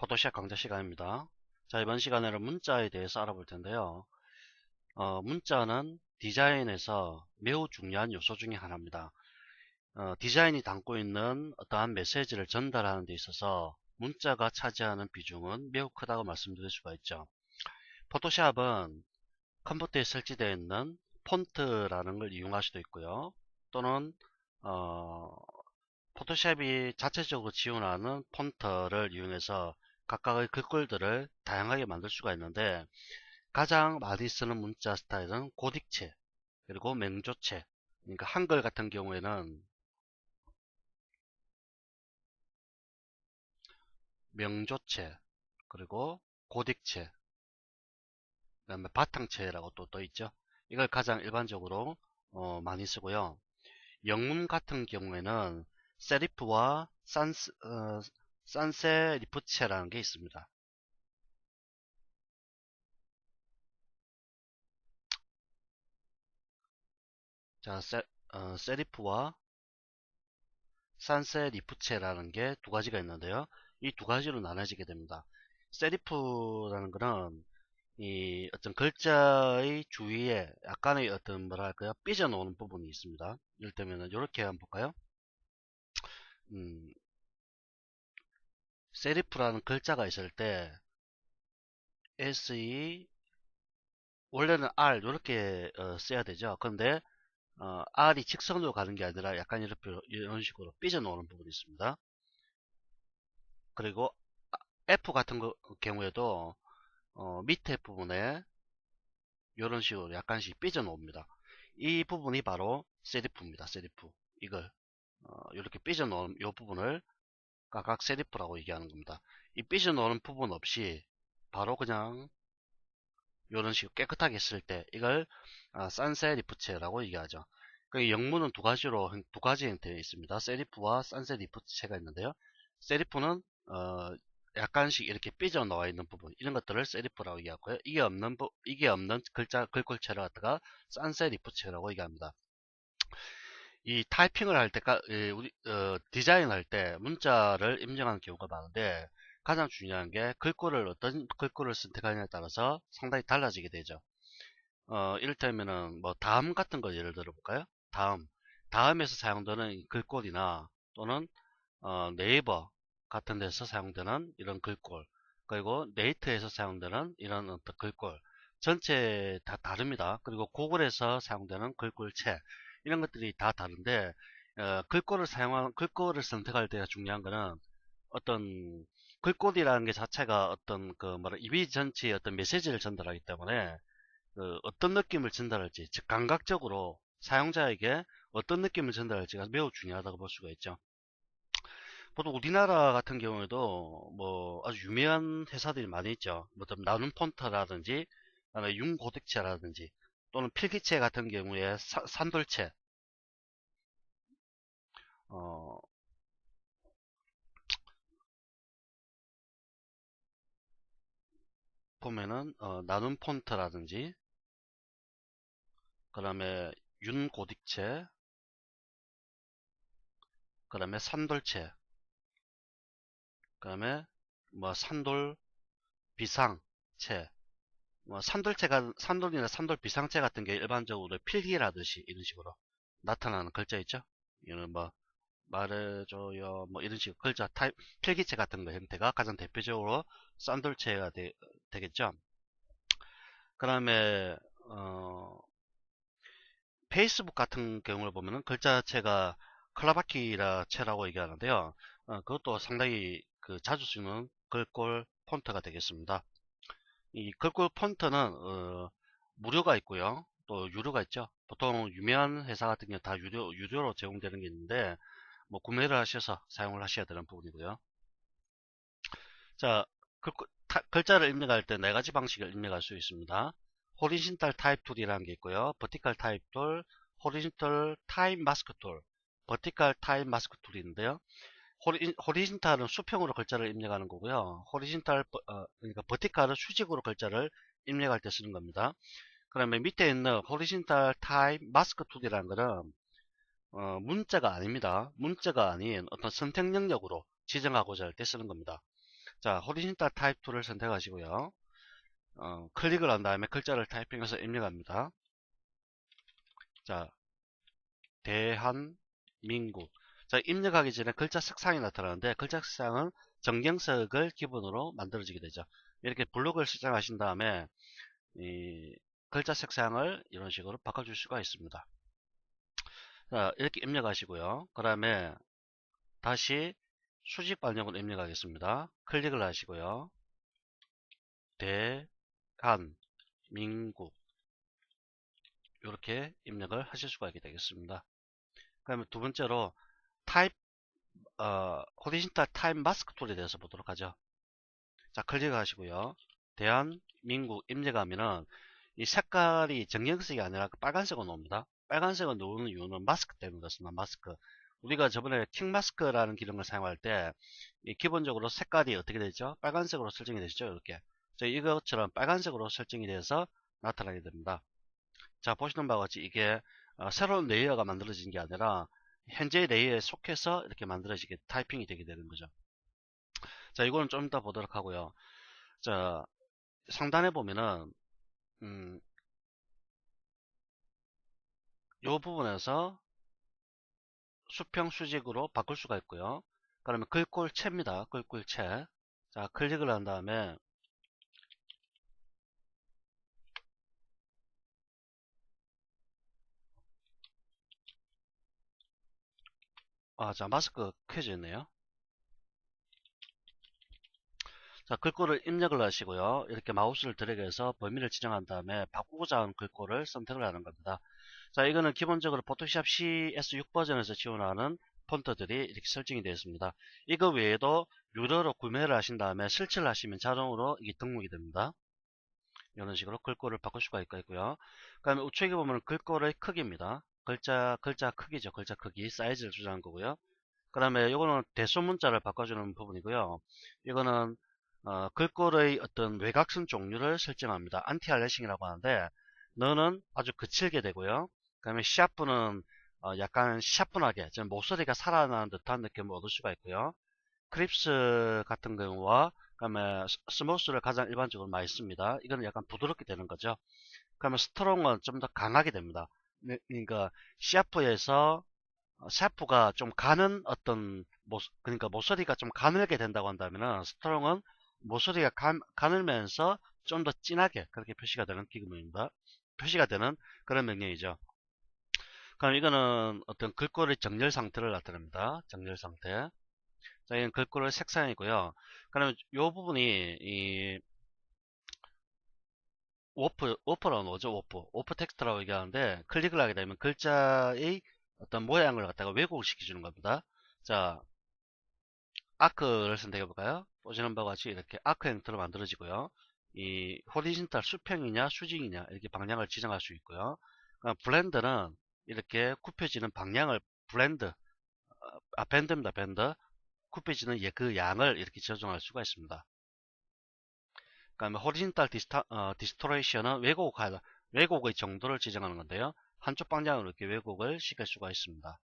포토샵 강좌 시간입니다. 자, 이번 시간에는 문자에 대해서 알아볼 텐데요. 문자는 디자인에서 매우 중요한 요소 중에 하나입니다. 디자인이 담고 있는 어떠한 메시지를 전달하는 데 있어서 문자가 차지하는 비중은 매우 크다고 말씀드릴 수가 있죠. 포토샵은 컴퓨터에 설치되어 있는 폰트라는 걸 이용할 수도 있고요. 또는 포토샵이 자체적으로 지원하는 폰트를 이용해서 각각의 글꼴들을 다양하게 만들 수가 있는데, 가장 많이 쓰는 문자 스타일은 고딕체 그리고 맹조체. 그러니까 한글 같은 경우에는 명조체, 그리고 고딕체, 그 다음에 바탕체라고 또 떠 있죠. 이걸 가장 일반적으로 많이 쓰고요. 영문 같은 경우에는 세리프와 산세리프체라는 게 있습니다. 자, 세리프와 산세리프체라는 게 두 가지가 있는데요. 이 두 가지로 나눠지게 됩니다. 세리프라는 거는 이 어떤 글자의 주위에 약간의 어떤 뭐랄까요, 삐져나오는 부분이 있습니다. 이를테면 이렇게 한번 볼까요? 음, 세리프라는 글자가 있을 때 SE, 원래는 R 이렇게 써야 되죠. 그런데 R이 직선으로 가는 게 아니라 약간 이렇게 이런 식으로 삐져나오는 부분이 있습니다. 그리고 F 같은 경우에도 밑에 부분에 이런 식으로 약간씩 삐져나옵니다. 이 부분이 바로 세리프입니다. 세리프. 이걸 이렇게 삐져나오는 이 부분을 각각 세리프라고 얘기하는 겁니다. 이 삐져나오는 부분 없이 바로 그냥 이런 식으로 깨끗하게 쓸 때 이걸 산세리프체라고 얘기하죠. 그 영문은 두 가지 형태가 있습니다. 세리프와 산세리프체가 있는데요. 세리프는 약간씩 이렇게 삐져나와 있는 부분, 이런 것들을 세리프라고 얘기하고요. 이게 없는 글꼴체를 갖다가 산세리프체라고 얘기합니다. 이 타이핑을 할 때, 우리 디자인할 때 문자를 입력하는 경우가 많은데, 가장 중요한 게 어떤 글꼴을 선택하느냐에 따라서 상당히 달라지게 되죠. 이를테면은 뭐 다음 같은 거 예를 들어 볼까요? 다음에서 사용되는 글꼴이나 또는 네이버 같은 데서 사용되는 이런 글꼴, 그리고 네이트에서 사용되는 이런 어떤 글꼴 전체 다 다릅니다. 그리고 구글에서 사용되는 글꼴체, 이런 것들이 다 다른데, 글꼴을 선택할 때 중요한 거는 어떤 글꼴이라는 게 자체가 어떤 그 뭐라 이미지 전체의 어떤 메시지를 전달하기 때문에, 어떤 느낌을 전달할지, 즉 감각적으로 사용자에게 어떤 느낌을 전달할지가 매우 중요하다고 볼 수가 있죠. 보통 우리나라 같은 경우에도 뭐 아주 유명한 회사들이 많이 있죠. 뭐 나눔 폰트라든지, 그다음에 윤고딕체라든지, 또는 필기체 같은 경우에 산돌체. 어, 보면은 나눔 폰트라든지, 그다음에 윤고딕체, 그다음에 산돌체, 그다음에 뭐 산돌 비상체, 뭐 산돌이나 산돌 비상체 같은 게 일반적으로 필기라듯이 이런 식으로 나타나는 글자 있죠. 이는 뭐 말해줘요 뭐 이런 식으로 글자 타입, 필기체 같은 거 형태가 가장 대표적으로 산돌체가 되겠죠. 그 다음에 페이스북 같은 경우를 보면은 글자체가 클라바키라 체라고 얘기하는데요. 그것도 상당히 자주 쓰는 글꼴 폰트가 되겠습니다. 이 글꼴 폰트는 무료가 있고요, 또 유료가 있죠. 보통 유명한 회사 같은 경우 다 유료로 제공되는 게 있는데, 뭐 구매를 하셔서 사용을 하셔야 되는 부분이고요. 자, 글자를 입력할 때 네 가지 방식을 입력할 수 있습니다. 호리진탈 타입 툴이라는 게 있고요. 버티컬 타입 툴, 호리진탈 타입 마스크 툴, 버티컬 타입 마스크 툴인데요. 호리진탈은 수평으로 글자를 입력하는 거고요. 그러니까 버티컬은 수직으로 글자를 입력할 때 쓰는 겁니다. 그러면 밑에 있는 호리진탈 타입 마스크 툴이라는 거는 문자가 아닙니다. 문자가 아닌 어떤 선택 영역으로 지정하고자 할 때 쓰는 겁니다. 자, 호리진탈 타입 툴을 선택하시고요. 클릭을 한 다음에 글자를 타이핑해서 입력합니다. 자, 대한민국. 자, 입력하기 전에 글자 색상이 나타나는데 글자 색상은 정경색을 기본으로 만들어지게 되죠. 이렇게 블록을 설정하신 다음에 이 글자 색상을 이런 식으로 바꿔줄 수가 있습니다. 자, 이렇게 입력하시고요. 그 다음에 다시 수직 반영을 입력하겠습니다. 클릭을 하시고요. 대한민국 이렇게 입력을 하실 수가 있게 되겠습니다. 그러면 두 번째로 타입 호리젠탈 타입 마스크 툴에 대해서 보도록 하죠. 자, 클릭하시고요. 대한민국 입력하면은 이 색깔이 정경색이 아니라 빨간색으로 나옵니다. 빨간색으로 나오는 이유는 마스크 때문에 그렇습니다. 마스크. 우리가 저번에 킹마스크라는 기능을 사용할 때 기본적으로 색깔이 어떻게 되죠? 빨간색으로 설정이 되시죠? 이렇게. 이것처럼 빨간색으로 설정이 돼서 나타나게 됩니다. 자, 보시는 바와 같이 이게 새로운 레이어가 만들어진 게 아니라 현재 레이어에 속해서 이렇게 만들어지게 타이핑이 되게 되는 거죠. 자, 이거는 좀 이따 보도록 하고요. 자, 상단에 보면은 이 부분에서 수평 수직으로 바꿀 수가 있고요. 그러면 글꼴체입니다. 글꼴체. 자, 클릭을 한 다음에 자, 마스크 켜져 있네요. 자, 글꼴을 입력을 하시고요. 이렇게 마우스를 드래그해서 범위를 지정한 다음에 바꾸고자 하는 글꼴을 선택을 하는 겁니다. 자, 이거는 기본적으로 포토샵 CS6 버전에서 지원하는 폰트들이 이렇게 설정이 되어 있습니다. 이거 외에도 유료로 구매를 하신 다음에 설치를 하시면 자동으로 이게 등록이 됩니다. 이런 식으로 글꼴을 바꿀 수가 있고요. 그 다음에 우측에 보면 글꼴의 크기입니다. 글자 크기죠. 글자 크기 사이즈를 조절한 거고요. 그 다음에 이거는 대소문자를 바꿔주는 부분이고요. 이거는 글꼴의 어떤 외곽선 종류를 설정합니다. 안티 알래싱이라고 하는데 너는 아주 거칠게 되고요. 그 다음에 샤프는 약간 샤프하게 좀 목소리가 살아나는 듯한 느낌을 얻을 수가 있고요. 크립스 같은 경우와 그 다음에 스모스를 가장 일반적으로 많이 씁니다. 이거는 약간 부드럽게 되는 거죠. 그러면 스트롱은 좀 더 강하게 됩니다. 그러니까 샤프에서 샤프가 좀 가는 어떤 그러니까 모서리가 좀 가늘게 된다고 한다면은 스트롱은 모서리가 가늘면서 좀 더 진하게 그렇게 표시가 되는 기능입니다. 표시가 되는 그런 명령이죠. 그럼 이거는 어떤 글꼴의 정렬 상태를 나타냅니다. 정렬 상태. 자, 이건 글꼴의 색상이고요. 그러면 이 부분이 이 워프라고 나오죠. 워프 텍스트라고 얘기하는데 클릭을 하게 되면 글자의 어떤 모양을 갖다가 왜곡을 시켜주는 겁니다. 자, 아크를 선택해 볼까요? 보시는 바와 같이 이렇게 아크 형태로 만들어지고요. 이 호리진탈 수평이냐 수직이냐 이렇게 방향을 지정할 수 있고요. 블렌드는 이렇게 굽혀지는 방향을 블렌드 밴드입니다. 밴드 굽혀지는 그 양을 이렇게 조정할 수가 있습니다. 그다음에 호리진탈 디스토레이션은 왜곡의 정도를 지정하는 건데요. 한쪽 방향으로 이렇게 왜곡을 시킬 수가 있습니다.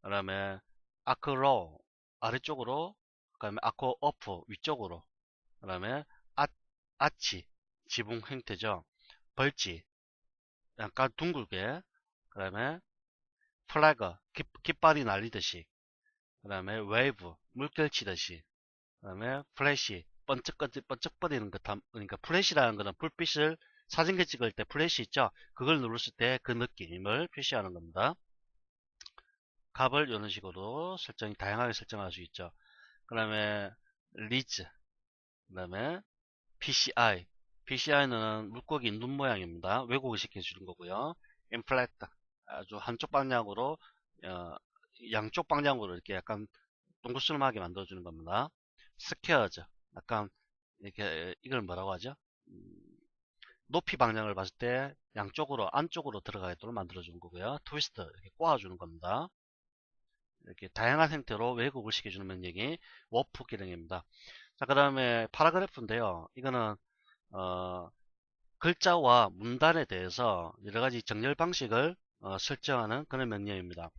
그 다음에 아크로 아래쪽으로, 그 다음에 아크 어프 위쪽으로, 그 다음에 아치 지붕 형태죠. 벌지 약간 둥글게, 그 다음에 플래그 깃발이 날리듯이, 그 다음에 웨이브 물결 치듯이, 그 다음에 플래시 번쩍거리는 것. 그러니까 플래시라는 것은 불빛을 사진기 찍을 때 플래시 있죠. 그걸 눌렀을 때 그 느낌을 표시하는 겁니다. 값을 이런 식으로 다양하게 설정할 수 있죠. 그 다음에 리즈, 그 다음에 PCI. PCI는 물고기 눈 모양입니다. 왜곡을 시켜주는 거고요. 인플렉트, 아주 한쪽 방향으로, 어, 양쪽 방향으로 이렇게 약간 동그스름하게 만들어주는 겁니다. 스퀘어즈, 약간 이렇게 이걸 뭐라고 하죠? 높이 방향을 봤을 때 양쪽으로 안쪽으로 들어가도록 만들어주는 거고요. 트위스트, 이렇게 꼬아주는 겁니다. 이렇게 다양한 형태로 왜곡을 시켜주는 명령이 워프 기능입니다. 자, 그 다음에 파라그래프인데요. 이거는 글자와 문단에 대해서 여러가지 정렬 방식을 설정하는 그런 명령입니다.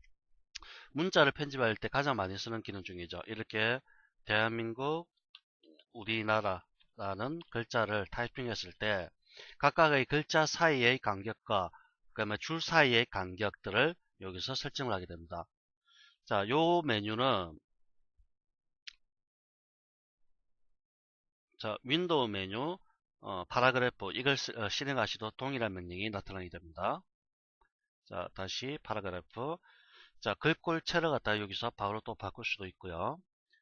문자를 편집할 때 가장 많이 쓰는 기능 중이죠. 이렇게 대한민국 우리나라라는 글자를 타이핑했을 때 각각의 글자 사이의 간격과 그 다음에 줄 사이의 간격들을 여기서 설정을 하게 됩니다. 자, 요 메뉴는 자, 윈도우 메뉴 파라그래프 이걸 실행하시도 동일한 명령이 나타나게 됩니다. 자, 다시 파라그래프. 자, 글꼴체를 갖다 여기서 바로 또 바꿀 수도 있고요.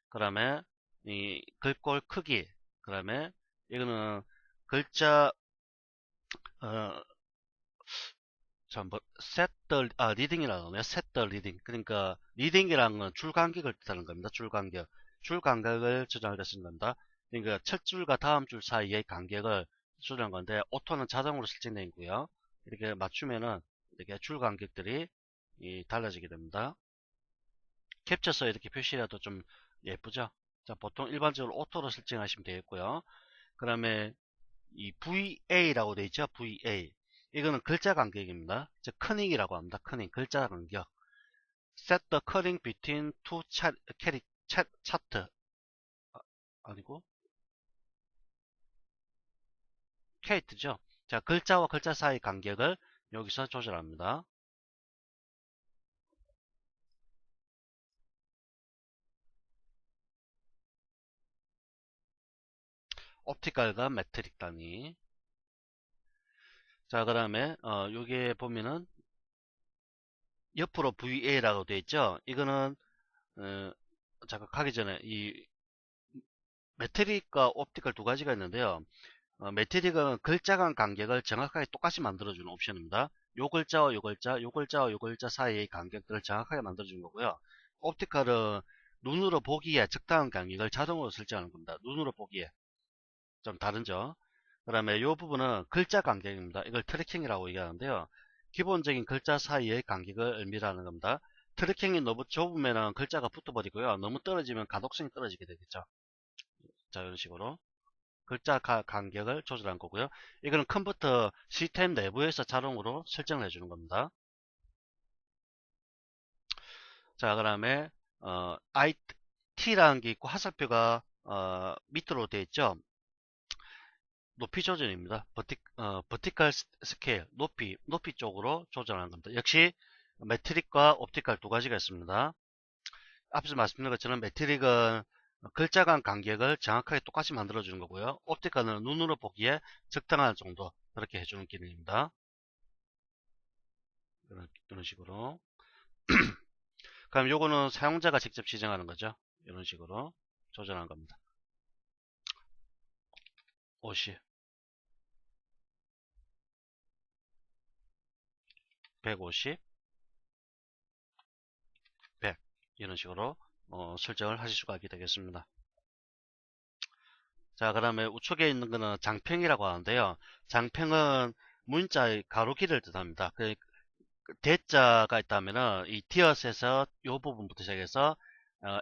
그 다음에 이 글꼴 크기, 그 다음에 이거는 글자 어, set the 리딩이라고 하네요. set the reading. 그러니까 리딩이라는 건 줄 간격을 뜻하는 겁니다. 줄 간격. 줄 간격을 조정할 때 쓰는 겁니다. 그러니까 첫 줄과 다음 줄 사이의 간격을 조정한 건데 오토는 자동으로 설정되어 있고요. 이렇게 맞추면은 이렇게 줄 간격들이 달라지게 됩니다. 캡처서 이렇게 표시해도 좀 예쁘죠? 자, 보통 일반적으로 오토로 설정하시면 되겠고요. 그 다음에 이 VA라고 되어 있죠? VA. 이거는 글자 간격입니다. 즉, 커닝이라고 합니다. 커닝, 글자 간격. Set the cutting between two chart. 아니고, K죠. 자, 글자와 글자 사이 간격을 여기서 조절합니다. 옵티컬과 메트릭 단위. 자, 그 다음에, 여기에 보면은, 옆으로 VA라고 되어 있죠? 이거는, 잠깐 가기 전에, 이, 메트릭과 옵티컬 두 가지가 있는데요. 메트릭은 글자 간 간격을 정확하게 똑같이 만들어주는 옵션입니다. 요 글자와 요 글자, 요 글자와 요 글자 사이의 간격들을 정확하게 만들어주는 거고요. 옵티컬은 눈으로 보기에 적당한 간격을 자동으로 설정하는 겁니다. 눈으로 보기에. 좀 다른죠. 그 다음에 이 부분은 글자 간격입니다. 이걸 트래킹이라고 얘기하는데요. 기본적인 글자 사이의 간격을 의미하는 겁니다. 트래킹이 너무 좁으면 글자가 붙어버리고요. 너무 떨어지면 가독성이 떨어지게 되겠죠. 자, 이런 식으로. 글자 간격을 조절한 거고요. 이거는 컴퓨터 시스템 내부에서 자동으로 설정을 해주는 겁니다. 자, 그 다음에 IT라는 게 있고 화살표가 밑으로 되어 있죠. 높이 조절입니다. 버티컬 스케일, 높이 쪽으로 조절하는 겁니다. 역시 매트릭과 옵티컬 두 가지가 있습니다. 앞서 말씀드린 것처럼 매트릭은 글자 간 간격을 정확하게 똑같이 만들어주는 거고요. 옵티컬은 눈으로 보기에 적당한 정도 그렇게 해주는 기능입니다. 이런 식으로. 그럼 요거는 사용자가 직접 지정하는 거죠. 이런 식으로 조절하는 겁니다. 50, 150, 100 이런 식으로 설정을 하실 수가 있게 되겠습니다. 자, 그 다음에 우측에 있는 거는 장평이라고 하는데요. 장평은 문자의 가로길을 뜻합니다. 그 대자가 있다면은 이 디엇에서 이 부분부터 시작해서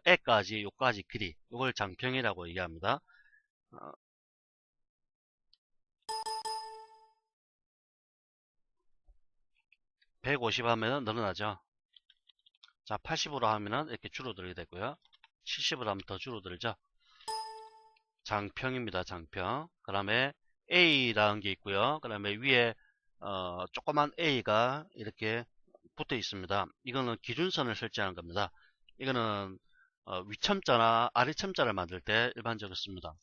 에까지 요까지 길이 이걸 장평이라고 얘기합니다. 150 하면은 늘어나죠. 자, 80으로 하면은 이렇게 줄어들게 되고요. 70으로 하면 더 줄어들죠. 장평입니다. 장평. 그 다음에 A라는 게 있고요. 그 다음에 위에 조그만 A가 이렇게 붙어 있습니다. 이거는 기준선을 설정하는 겁니다. 이거는 위첨자나 아래첨자를 만들 때 일반적으로 씁니다.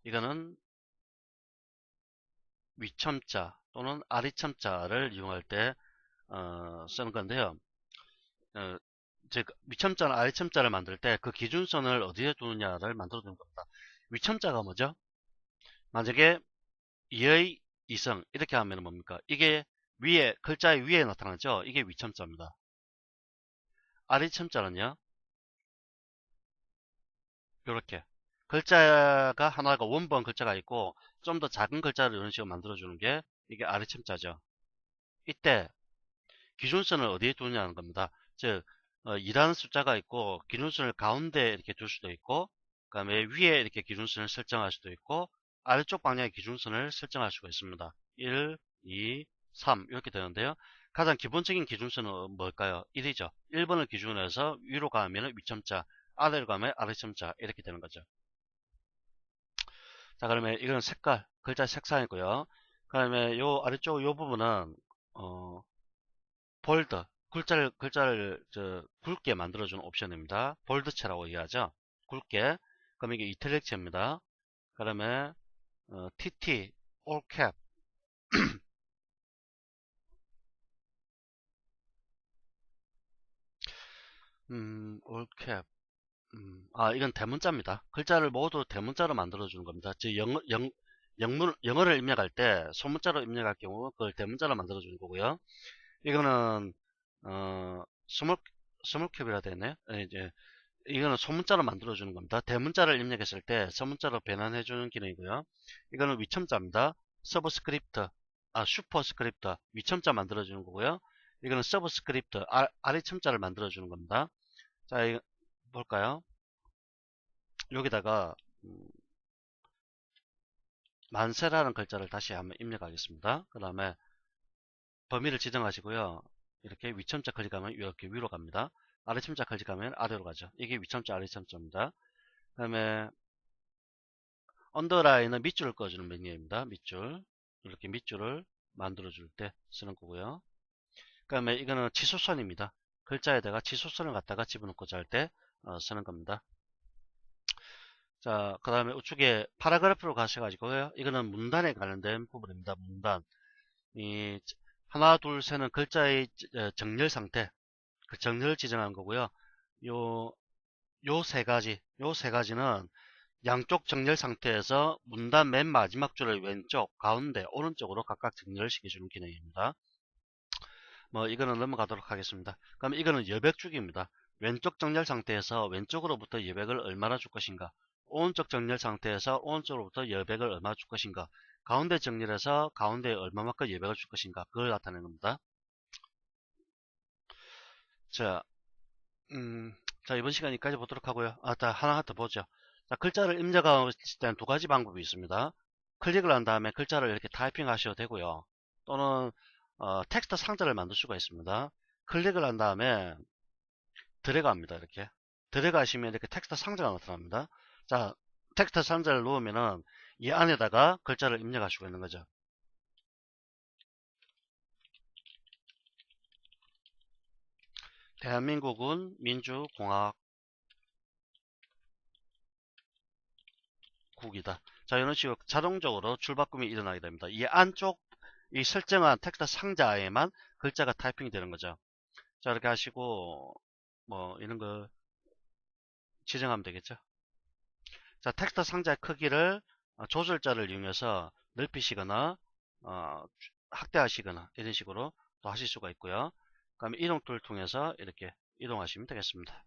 이거는 위첨자 또는 아래첨자를 이용할 때 쓰는 건데요. 즉 위첨자나 아래첨자를 만들 때 그 기준선을 어디에 두느냐를 만들어 두는 겁니다. 위첨자가 뭐죠? 만약에 2의 2성 이렇게 하면 뭡니까? 이게 위에 글자의 위에 나타나죠? 이게 위첨자입니다. 아래첨자는요? 이렇게 글자가 하나가 원본 글자가 있고 좀 더 작은 글자를 이런 식으로 만들어 주는 게 이게 아래첨자죠. 이때 기준선을 어디에 두느냐는 겁니다. 즉 2라는 숫자가 있고 기준선을 가운데 이렇게 둘 수도 있고 그 다음에 위에 이렇게 기준선을 설정할 수도 있고 아래쪽 방향의 기준선을 설정할 수가 있습니다. 1, 2, 3 이렇게 되는데요. 가장 기본적인 기준수는 뭘까요? 1이죠. 1번을 기준으로 해서 위로 가면 위첨자, 아래로 가면 아래첨자 이렇게 되는 거죠. 자, 그러면 이건 색깔, 글자 색상이고요. 그 다음에 요 아래쪽 요 부분은 볼드, 글자를 굵게 만들어주는 옵션입니다. 볼드체라고 얘기하죠. 굵게. 그럼 이게 이탈릭체입니다. 그다음에 TT, 올캡, 올캡, 이건 대문자입니다. 글자를 모두 대문자로 만들어주는 겁니다. 즉 영어를 입력할 때 소문자로 입력할 경우 그걸 대문자로 만들어주는 거고요. 이거는 스몰 스몰캡이라 되네요. 이제 이거는 소문자로 만들어주는 겁니다. 대문자를 입력했을 때 서문자로 변환해주는 기능이고요. 이거는 위첨자입니다. 서브스크립트, 슈퍼스크립트, 위첨자 만들어주는 거고요. 이거는 서브스크립트, 아래첨자를 만들어주는 겁니다. 자, 이거 볼까요? 여기다가 만세라는 글자를 다시 한번 입력하겠습니다. 그 다음에 범위를 지정하시고요. 이렇게 위첨자 클릭하면 이렇게 위로 갑니다. 아래첨자 클릭하면 아래로 가죠. 이게 위첨자 아래첨자입니다. 그 다음에 언더라인은 밑줄을 꺼주는 메뉴입니다. 밑줄. 이렇게 밑줄을 만들어줄 때 쓰는 거고요. 그 다음에 이거는 치솟선입니다. 글자에다가 치솟선을 갖다가 집어넣고자 할 때 쓰는 겁니다. 자, 그 다음에 우측에 파라그래프로 가셔가지고요. 이거는 문단에 관련된 부분입니다. 문단. 이 하나, 둘, 셋은 글자의 정렬 상태, 그 정렬을 지정한 거고요. 요 세 가지는 양쪽 정렬 상태에서 문단 맨 마지막 줄을 왼쪽, 가운데, 오른쪽으로 각각 정렬을 시켜주는 기능입니다. 뭐 이거는 넘어가도록 하겠습니다. 그럼 이거는 여백주기입니다. 왼쪽 정렬 상태에서 왼쪽으로부터 여백을 얼마나 줄 것인가, 오른쪽 정렬 상태에서 오른쪽으로부터 여백을 얼마나 줄 것인가, 가운데 정렬해서 가운데에 얼마만큼 여백을 줄 것인가, 그걸 나타내는 겁니다. 자, 자, 이번 시간 여기까지 보도록 하고요. 하나 더 보죠. 자, 글자를 입력할 때는 두 가지 방법이 있습니다. 클릭을 한 다음에 글자를 이렇게 타이핑 하셔도 되고요. 또는 텍스트 상자를 만들 수가 있습니다. 클릭을 한 다음에 드래그 합니다. 이렇게 드래그 하시면 이렇게 텍스트 상자가 나타납니다. 자, 텍스트 상자를 놓으면은 이 안에다가 글자를 입력할 수가 있는 거죠. 대한민국은 민주공화국이다. 자, 이런 식으로 자동적으로 줄바꿈이 일어나게 됩니다. 이 안쪽 이 설정한 텍스트 상자에만 글자가 타이핑이 되는 거죠. 자, 이렇게 하시고 뭐 이런 거 지정하면 되겠죠. 자, 텍스트 상자의 크기를 조절자를 이용해서 넓히시거나 확대하시거나 이런 식으로 또 하실 수가 있고요. 그다음에 이동 툴을 통해서 이렇게 이동하시면 되겠습니다.